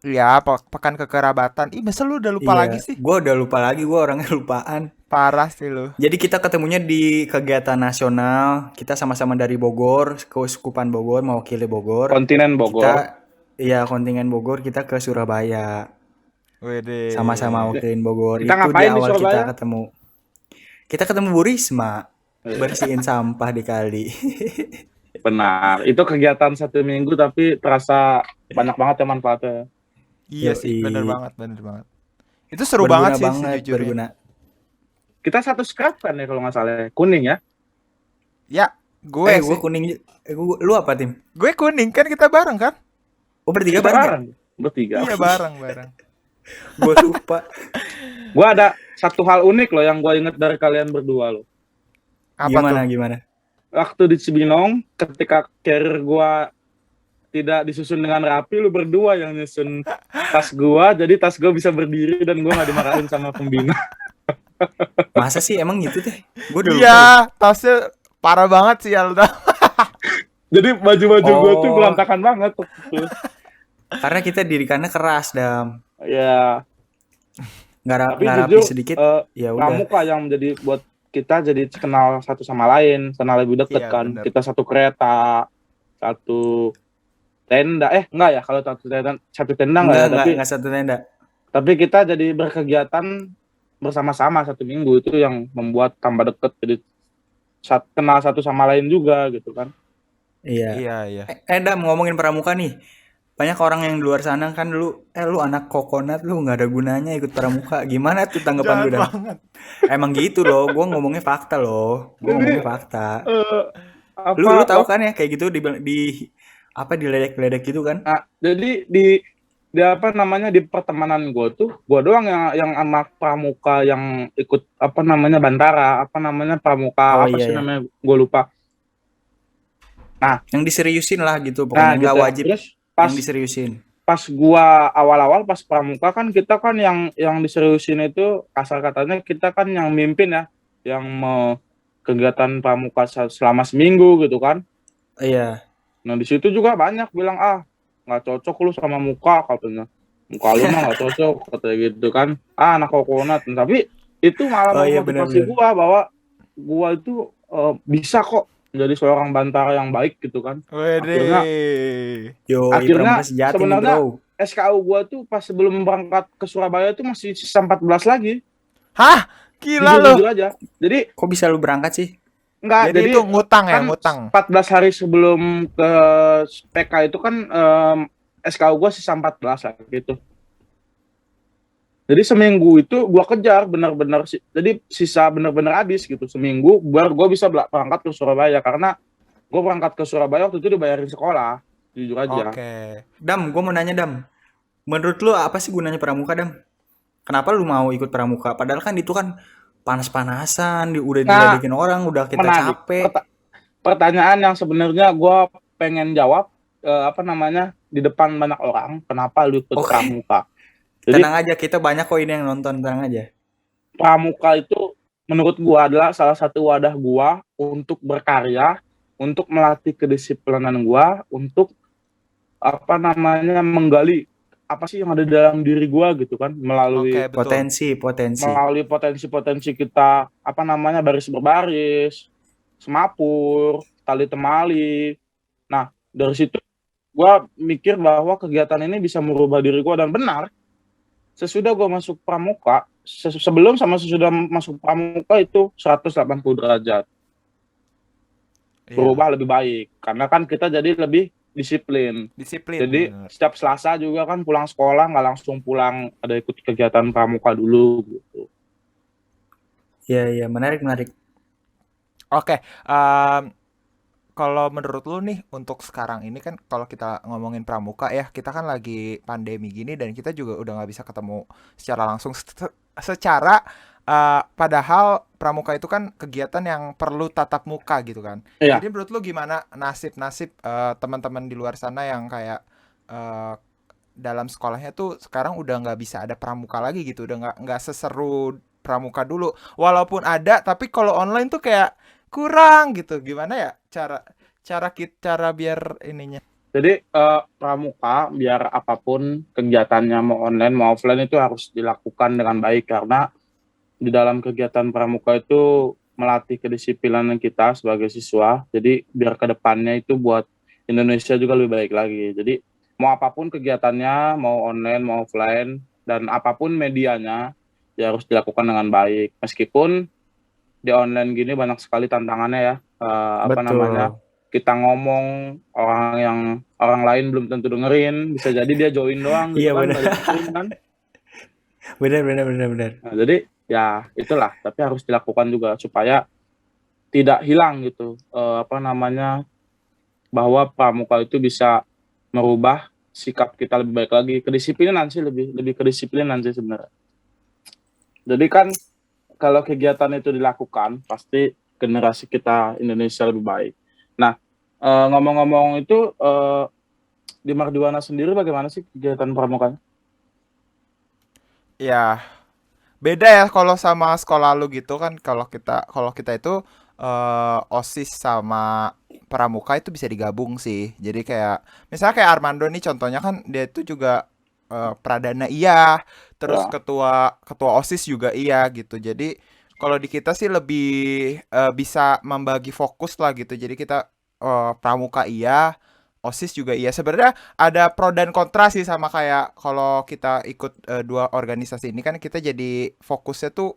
Ya, pekan kekerabatan. Ih, masa lu udah lupa lagi sih? Gue udah lupa lagi, gue orangnya lupaan. Parah sih lu. Jadi kita ketemunya di kegiatan nasional. Kita sama-sama dari Bogor, Keuskupan Bogor, mewakili Bogor. Kontinen Bogor. Kontingen Bogor, kita ke Surabaya. Wede. Sama-sama wakilin Bogor. Kita Itu ngapain di di awal Surabaya? kita ketemu. Kita ketemu Bu Risma, bersihin sampah di kali. Benar. Itu kegiatan 1 minggu tapi terasa banyak banget ya manfaatnya. Iya sih, bener Yoi. banget, bener banget. Itu seru banget Berguna sih banget, sejujurnya. Hmm. berguna. Kita satu scrap kan ya kalau nggak salah ya. Kuning ya. Ya, gue Gue sih. kuning. Lu apa, Tim? Gue kuning kan kita bareng kan? Oh, bertiga Kita bareng ya? bareng. Bertiga. Iya, bareng. Gue lupa. Gue ada satu hal unik loh yang gue inget dari kalian berdua loh. Apa tuh? Gimana? Waktu di Cibinong, ketika carrier gue tidak disusun dengan rapi, lu berdua yang nyusun tas gue, jadi tas gue bisa berdiri dan gue nggak dimarahin sama pembina. Masa sih emang gitu teh? Gue udah lupa deh. Iya, tasnya parah banget sih Alda. Jadi baju-baju gue tuh Oh, berantakan banget waktu itu. karena kita dirikannya keras, Dam. Ya, tapi Nggak rapi jujur sedikit, eh, ya udah. pramuka yang menjadi buat kita jadi kenal satu sama lain, kenal lebih dekat Iya, kan. bener. Kita satu kereta, satu tenda. Enggak ya, kalau satu tenda enggak ya, Nggak satu tenda. tapi kita jadi berkegiatan bersama-sama 1 minggu itu yang membuat tambah deket, jadi kenal satu sama lain juga gitu kan. Iya. Iya. Dam, ngomongin pramuka nih. Banyak orang yang di luar sana kan lu anak kokonat lu nggak ada gunanya ikut pramuka. Gimana tuh tanggapan lu, Jahat Dam? banget. Emang gitu loh, gua ngomongnya fakta loh. Gua Jadi ngomongnya fakta. eh, Lu tahu waktu kan ya kayak gitu di apa diledek-ledek gitu kan? jadi di apa namanya, di pertemanan gue tuh gue doang yang anak pramuka yang ikut apa namanya bantara, apa namanya pramuka, Oh apa iya sih ya. namanya, gue lupa. Yang diseriusin lah gitu Nah pokoknya nggak gitu. wajib Terus pas yang diseriusin. pas gua awal-awal pas pramuka kan kita kan yang diseriusin itu kasar katanya kita kan yang mimpin ya, yang kegiatan pramuka selama seminggu gitu kan. Iya. Nah di situ juga banyak bilang nggak cocok lu sama muka katanya, muka lu mah nggak cocok katanya gitu kan, anak kokonat. Tapi itu malah Oh iya memotivasi benar-benar. gua bahwa gua itu bisa kok menjadi seorang bantara yang baik gitu kan. Akhirnya Wede. Yoi, pramuka akhirnya sejati nih, sebenarnya bro. SKU gua tuh pas sebelum berangkat ke Surabaya tuh masih sisa 14 lagi. Hah? Gila loh. Jujur aja. Jadi Kok bisa lu berangkat sih? enggak, Jadi jadi itu ngutang ya, kan ngutang. 14 hari sebelum ke PK itu kan SKU gua sisa 14 lah gitu. Jadi seminggu itu gua kejar benar-benar jadi sisa benar-benar habis gitu seminggu baru gua bisa berangkat ke Surabaya, karena gua berangkat ke Surabaya waktu itu dibayarin sekolah, jujur aja. Oke. Dam, gue mau nanya, Dam. Menurut lu apa sih gunanya pramuka, Dam? Kenapa lu mau ikut pramuka? Padahal kan itu kan panas-panasan, udah Nah, diledekin orang, udah kita menarik. capek. Pertanyaan yang sebenarnya gua pengen jawab apa namanya di depan banyak orang, kenapa lu ikut Oke, pramuka? Jadi tenang aja, kita banyak kok ini yang nonton, tenang aja. pramuka itu menurut gua adalah salah satu wadah gua untuk berkarya, untuk melatih kedisiplinan gua, untuk apa namanya menggali apa sih yang ada dalam diri gua gitu kan, Oke, melalui betul. Potensi. potensi-potensi kita, apa namanya, baris berbaris, semapur, tali temali. Nah, dari situ gua mikir bahwa kegiatan ini bisa merubah diri gua, dan benar, sesudah gua masuk pramuka, sebelum sama sesudah masuk pramuka itu 180 derajat Iya, berubah lebih baik, karena kan kita jadi lebih disiplin. disiplin Jadi bener. setiap Selasa juga kan pulang sekolah nggak langsung pulang, ada ikut kegiatan pramuka dulu gitu. Iya, menarik. Oke, kalau menurut lu nih untuk sekarang ini kan kalau kita ngomongin pramuka ya, kita kan lagi pandemi gini dan kita juga udah nggak bisa ketemu secara langsung secara padahal pramuka itu kan kegiatan yang perlu tatap muka gitu kan. Iya. Jadi menurut lu gimana nasib-nasib teman-teman di luar sana yang kayak eh, dalam sekolahnya tuh sekarang udah nggak bisa ada pramuka lagi gitu, udah nggak seseru pramuka dulu. Walaupun ada, tapi kalau online tuh kayak kurang gitu. Gimana ya cara cara biar ininya? Jadi pramuka biar apapun kegiatannya, mau online mau offline, itu harus dilakukan dengan baik, karena di dalam kegiatan pramuka itu melatih kedisiplinan kita sebagai siswa. Jadi biar kedepannya itu buat Indonesia juga lebih baik lagi. Jadi mau apapun kegiatannya, mau online mau offline, dan apapun medianya, ya harus dilakukan dengan baik. Meskipun di online gini banyak sekali tantangannya ya, apa namanya, Betul. kita ngomong orang lain belum tentu dengerin, bisa jadi dia join doang gitu Iya kan, benar. nggak dengerin kan. Benar. Nah, jadi ya itulah, tapi harus dilakukan juga supaya tidak hilang gitu, apa namanya, bahwa pramuka itu bisa merubah sikap kita lebih baik lagi, kedisiplinan sih, lebih lebih kedisiplinan sih sebenarnya. Jadi kan kalau kegiatan itu dilakukan, pasti generasi kita Indonesia lebih baik. Nah, ngomong-ngomong itu, di Mardiwana sendiri bagaimana sih kegiatan pramukanya? Ya, beda ya kalau sama sekolah lu gitu kan. Kalau kita itu OSIS sama pramuka itu bisa digabung sih. Jadi kayak misalnya kayak Armando nih contohnya kan dia itu juga pradana iya, terus Ya, ketua ketua OSIS juga iya gitu. Jadi kalau di kita sih lebih bisa membagi fokus lah gitu. Jadi kita pramuka iya, OSIS juga iya. Sebenarnya ada pro dan kontra sih sama kayak kalau kita ikut dua organisasi ini kan kita jadi fokusnya tuh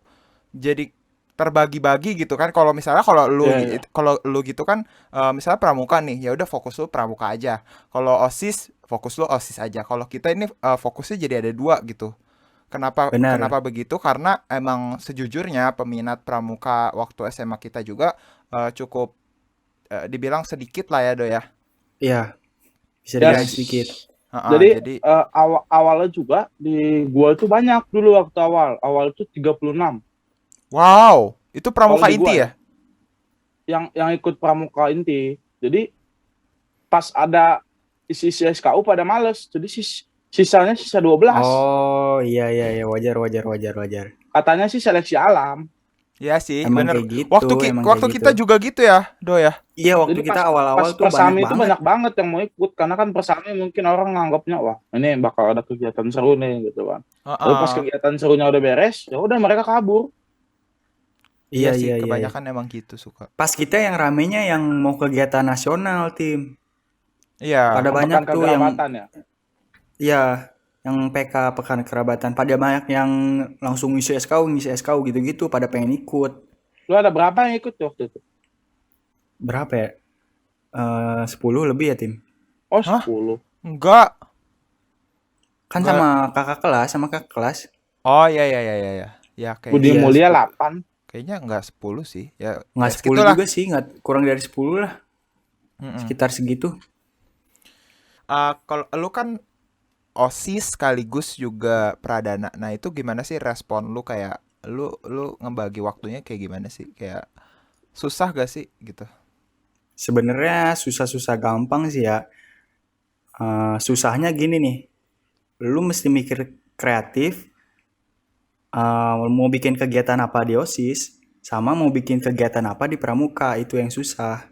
jadi terbagi-bagi gitu kan. iya, iya. Kalau lu gitu kan misalnya pramuka nih, ya udah fokus lu pramuka aja. Kalau OSIS fokus lu OSIS aja. Kalau kita ini fokusnya jadi ada dua gitu. Kenapa kenapa Benar. begitu? Karena emang sejujurnya peminat pramuka waktu SMA kita juga cukup dibilang sedikit lah ya Do ya. Iya, bisa Ya, dibilang Yes. sedikit. Heeh, jadi jadi awalnya juga di gua itu banyak dulu waktu awal. Awal itu 36. wow, itu Kalau pramuka di gua inti ya, ya? yang ikut pramuka inti. Jadi pas ada isi-isi SKU pada males. Jadi sisanya sisa 12. Oh, iya, wajar. Katanya sih seleksi alam. Iya sih, Emang bener. kayak gitu, emang kayak Waktu gitu. kita juga gitu ya, Do ya. Iya, waktu Jadi kita pas awal-awal tuh banyak persami itu banget. banyak banget yang mau ikut, karena kan persami mungkin orang nganggapnya wah ini bakal ada kegiatan seru nih gitu kan. Tapi pas Heeh. kegiatan serunya udah beres, ya udah mereka kabur. Iya Iya, sih, iya. kebanyakan emang gitu suka. Pas kita yang ramenya yang mau kegiatan nasional, tim. Iya, Pada banyak Pekan tuh yang, kekerabatan ya. iya, yang PK Pekan Kerabatan. Pada banyak yang langsung ngisi SKU gitu-gitu. Pada pengen ikut. Lu ada berapa yang ikut tuh waktu itu? Berapa ya? 10 lebih ya, tim. Oh, hah? 10. Enggak, Kan enggak. sama kakak kelas. Oh iya iya iya iya iya. Ya Budi kayaknya Iya, Mulia 8. kayaknya enggak 10 sih. Ya nggak ya 10 segitulah. juga sih, nggak kurang dari 10 lah. Mm-mm. Sekitar segitu. Kalau lu kan OSIS sekaligus juga pradana. Nah, itu gimana sih respon lu kayak lu ngebagi waktunya kayak gimana sih? Kayak susah gak sih gitu? Sebenarnya susah-susah gampang sih ya. Susahnya gini nih, lu mesti mikir kreatif, mau bikin kegiatan apa di OSIS, sama mau bikin kegiatan apa di Pramuka, itu yang susah.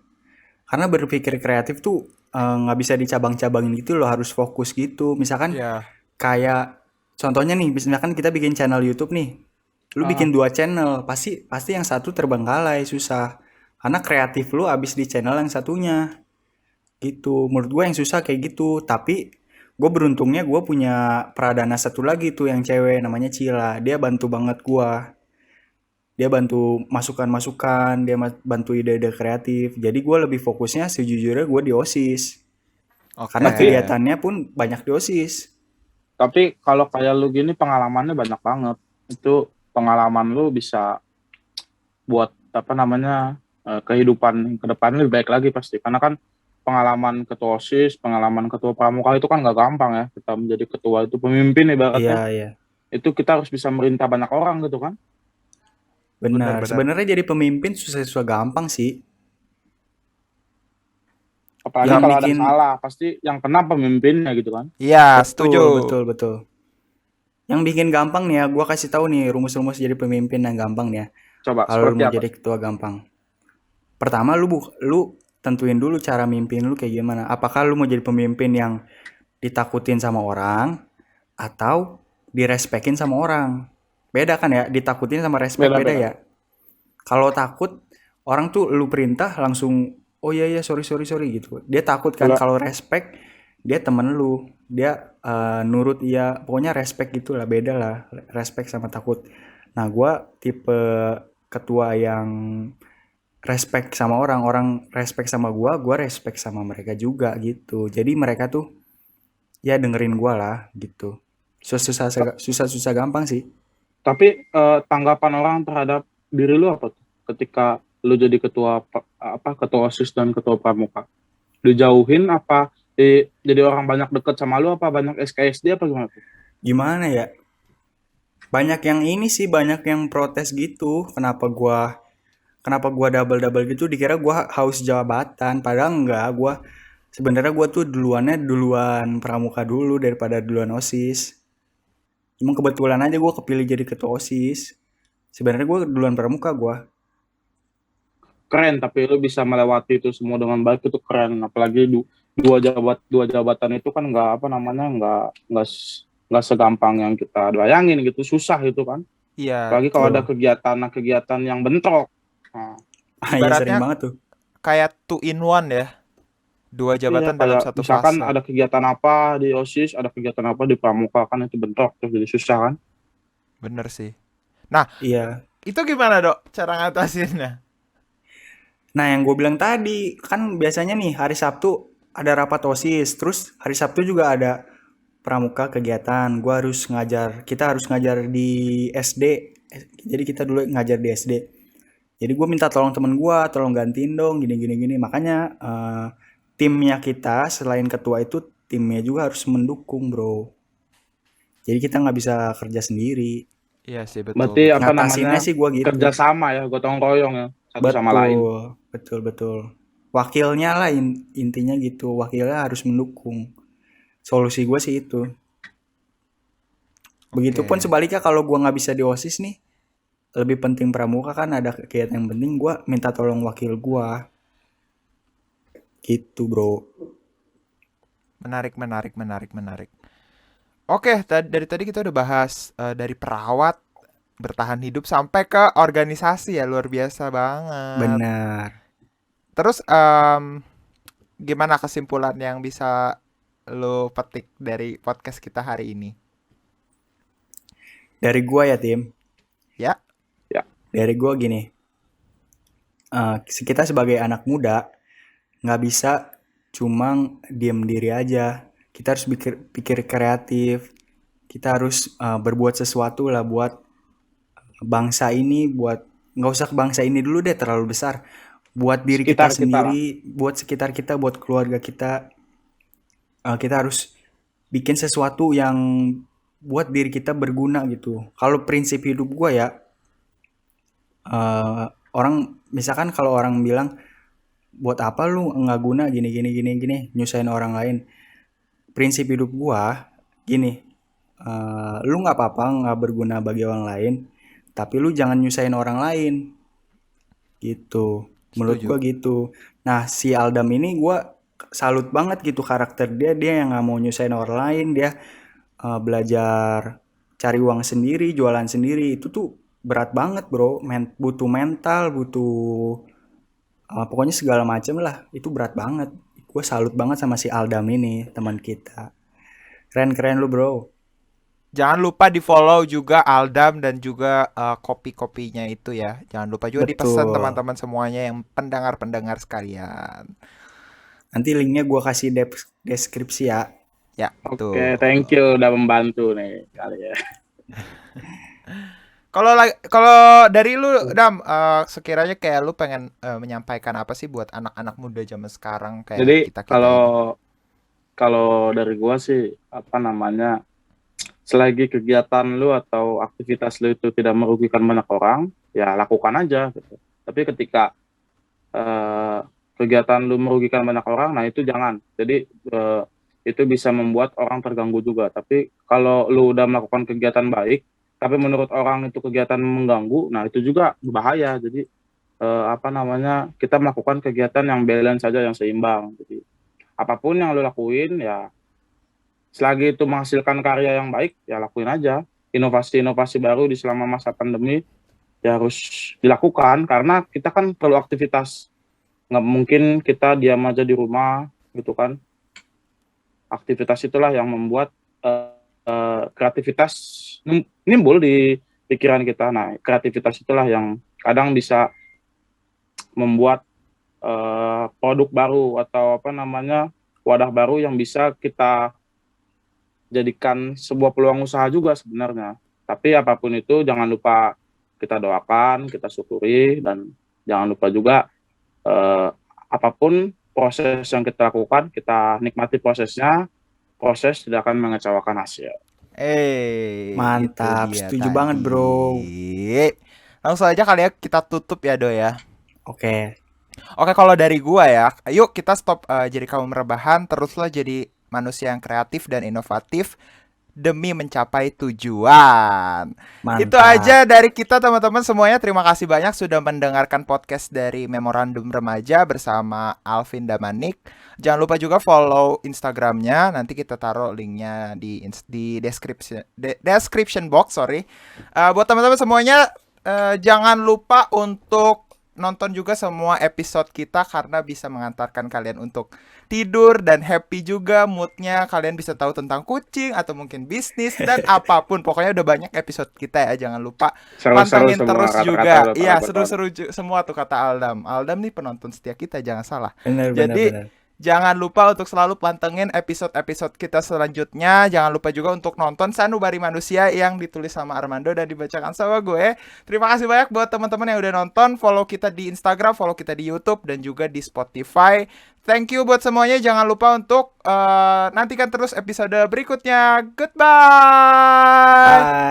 Karena berpikir kreatif tuh nggak bisa dicabang-cabangin gitu loh, harus fokus gitu. Misalkan Ya. kayak contohnya nih, misalkan kita bikin channel YouTube nih, lu Ah, bikin dua channel, pasti pasti yang satu terbengkalai, susah. Karena kreatif lu habis di channel yang satunya. Gitu, menurut gue yang susah kayak gitu. Tapi gue beruntungnya gue punya peradana satu lagi tuh yang cewek namanya Cila. Dia bantu banget gue. Dia bantu masukan-masukan, dia bantu ide-ide kreatif. Jadi gue lebih fokusnya sejujurnya gue di OSIS. Oke. Karena tapi kegiatannya pun banyak di OSIS. tapi kalau kayak lu gini pengalamannya banyak banget. Itu pengalaman lu bisa buat apa namanya, kehidupan ke depan lebih baik lagi pasti. Karena kan pengalaman ketua OSIS, pengalaman ketua pramuka itu kan nggak gampang ya. Kita menjadi ketua itu pemimpin Iya, ibaratnya. iya. Itu kita harus bisa merintah banyak orang gitu kan. Benar. Benar-benar. Sebenarnya jadi pemimpin susah-susah gampang sih. Apalagi Yang Ya, kalau ada bikin salah, pasti yang kena pemimpinnya gitu kan. iya, betul, setuju. betul. Yang bikin gampang nih ya, gua kasih tahu nih rumus-rumus jadi pemimpin yang gampang nih ya. Coba Kalau lu seperti mau apa? jadi ketua gampang. Pertama lu tentuin dulu cara mimpin lu kayak gimana. Apakah lu mau jadi pemimpin yang ditakutin sama orang atau direspekin sama orang? Beda kan ya, ditakutin sama respect beda Beda-beda. ya. Kalau takut orang tuh lu perintah langsung oh iya iya sorry gitu. Dia takut kan. Kalau Kalau respect dia temen lu, dia nurut iya, pokoknya respect gitulah, beda lah respect sama takut. Nah, gua tipe ketua yang respect sama orang, orang respect sama gua respect sama mereka juga gitu. Jadi mereka tuh ya dengerin gua lah gitu. Susah-susah gampang sih. Tapi tanggapan orang terhadap diri lu apa tuh ketika lu jadi ketua OSIS dan ketua pramuka? Dijauhin apa jadi orang banyak deket sama lu apa banyak SKSD apa gimana tuh? Gimana ya? Banyak yang ini sih, banyak yang protes gitu. Kenapa gua double-double gitu, dikira gua haus jabatan, padahal enggak. Sebenarnya gua tuh duluan pramuka dulu daripada duluan OSIS. Cuma kebetulan aja gua kepilih jadi ketua OSIS. Sebenarnya gua duluan pramuka gua. Keren, tapi lu bisa melewati itu semua dengan baik, itu keren. Apalagi dua jabatan itu kan nggak apa namanya nggak segampang yang kita bayangin gitu, susah gitu kan. Iya, Apalagi kalau ada Betul. kegiatan yang bentrok. Nah, Ah iya sering ibaratnya banget tuh. kayak two in one ya, dua iya jabatan dalam kayak satu misalkan fase. ada kegiatan apa di OSIS, ada kegiatan apa di pramuka, kan itu bentrok terus jadi susah kan. Bener sih. Nah, Iya. itu gimana dok cara ngatasinnya? Nah, yang gue bilang tadi, kan biasanya nih hari Sabtu ada rapat OSIS, terus hari Sabtu juga ada pramuka kegiatan. Kita harus ngajar di SD. Jadi kita dulu ngajar di SD. Jadi gue minta tolong temen gue, tolong gantiin dong, gini gini gini. Makanya timnya kita selain ketua itu timnya juga harus mendukung, bro. Jadi kita nggak bisa kerja sendiri. Iya sih, betul Berarti betul. apa namanya Ngatasinnya sih gue gitu. kerjasama ya, gotong royong ya satu sama lain. Betul, betul, betul. Wakilnya lah intinya gitu. Wakilnya harus mendukung. Solusi gue sih itu. Begitupun Oke. sebaliknya kalau gue nggak bisa di OSIS nih, lebih penting pramuka kan ada kegiatan yang penting, gue minta tolong wakil gue. Gitu bro. Menarik, menarik, menarik, menarik. Oke, dari tadi kita udah bahas dari perawat bertahan hidup sampai ke organisasi ya, luar biasa banget. Benar. Terus gimana kesimpulan yang bisa lo petik dari podcast kita hari ini? Dari gue ya tim. Ya, Ya, Dari gue gini. Kita sebagai anak muda nggak bisa cuma diem diri aja. Kita harus pikir kreatif. Kita harus berbuat sesuatu lah buat bangsa ini, buat nggak usah bangsa ini dulu deh terlalu besar, buat diri kita sekitar kita lah. sendiri, buat sekitar kita, buat keluarga kita. Kita harus bikin sesuatu yang buat diri kita berguna gitu. Kalau prinsip hidup gue ya, orang misalkan kalau orang bilang buat apa lu nggak guna gini gini gini gini nyusahin orang lain. Prinsip hidup gue gini, lu nggak apa-apa nggak berguna bagi orang lain, tapi lu jangan nyusahin orang lain gitu. Menurut setuju. gua gitu. Nah, si Aldam ini gua salut banget gitu karakter dia. Dia yang nggak mau nyusahin orang lain. Dia belajar cari uang sendiri, jualan sendiri. Itu tuh berat banget bro. Butuh mental, butuh pokoknya segala macam lah. Itu berat banget. Gue salut banget sama si Aldam ini, teman kita. Keren-keren lu bro. Jangan lupa di-follow juga Aldam dan juga kopi-kopinya itu ya. Jangan lupa juga dipesan Betul. teman-teman semuanya yang pendengar-pendengar sekalian. Nanti linknya gue kasih deskripsi ya. Ya, Oke, betul. thank you udah membantu nih kali ya. Kalau dari lu Dam, sekiranya kayak lu pengen menyampaikan apa sih buat anak-anak muda zaman sekarang kayak Jadi kita-kita kalau ini? kalau dari gua sih apa namanya, selagi kegiatan lu atau aktivitas lu itu tidak merugikan banyak orang, ya lakukan aja gitu. Tapi ketika eh, kegiatan lu merugikan banyak orang, nah itu jangan. Jadi itu bisa membuat orang terganggu juga. Tapi kalau lu udah melakukan kegiatan baik, tapi menurut orang itu kegiatan mengganggu, nah itu juga bahaya. Jadi apa namanya, kita melakukan kegiatan yang balance saja, yang seimbang. Jadi apapun yang lu lakuin ya, selagi itu menghasilkan karya yang baik, ya lakuin aja. Inovasi-inovasi baru di selama masa pandemi ya harus dilakukan karena kita kan perlu aktivitas. Nggak mungkin kita diam aja di rumah gitu kan. Aktivitas itulah yang membuat kreativitas nimbul di pikiran kita. Nah, kreativitas itulah yang kadang bisa membuat produk baru atau apa namanya wadah baru yang bisa kita jadikan sebuah peluang usaha juga sebenarnya. Tapi apapun itu jangan lupa kita doakan, kita syukuri, dan jangan lupa juga apapun proses yang kita lakukan, kita nikmati prosesnya. Proses tidak akan mengecewakan hasil. Itu Mantap, dia setuju banget, Bro. tadi. Langsung aja kali ya kita tutup ya Do ya. Oke. Oke, kalau dari gua ya, yuk kita stop jadi kaum rebahan, teruslah jadi manusia yang kreatif dan inovatif demi mencapai tujuan. Itu Mantap. aja dari kita teman-teman semuanya. Terima kasih banyak sudah mendengarkan podcast dari Memorandum Remaja bersama Alvin Damanik. Jangan lupa juga follow Instagramnya. Nanti kita taruh linknya di description box. Buat teman-teman semuanya, jangan lupa untuk nonton juga semua episode kita karena bisa mengantarkan kalian untuk tidur dan happy juga moodnya. Kalian bisa tahu tentang kucing atau mungkin bisnis dan apapun. Pokoknya udah banyak episode kita ya. Jangan lupa Seru-seru pantengin semua terus kata-kata juga. udah Iya, pada seru-seru semua tuh kata Aldam. Aldam nih penonton setia kita, jangan salah. Benar. Jadi jangan lupa untuk selalu pantengin episode-episode kita selanjutnya. Jangan lupa juga untuk nonton Sanubari Manusia yang ditulis sama Armando dan dibacakan sama gue. Terima kasih banyak buat teman-teman yang udah nonton. Follow kita di Instagram, follow kita di YouTube, dan juga di Spotify. Thank you buat semuanya. Jangan lupa untuk nantikan terus episode berikutnya. Goodbye. Bye.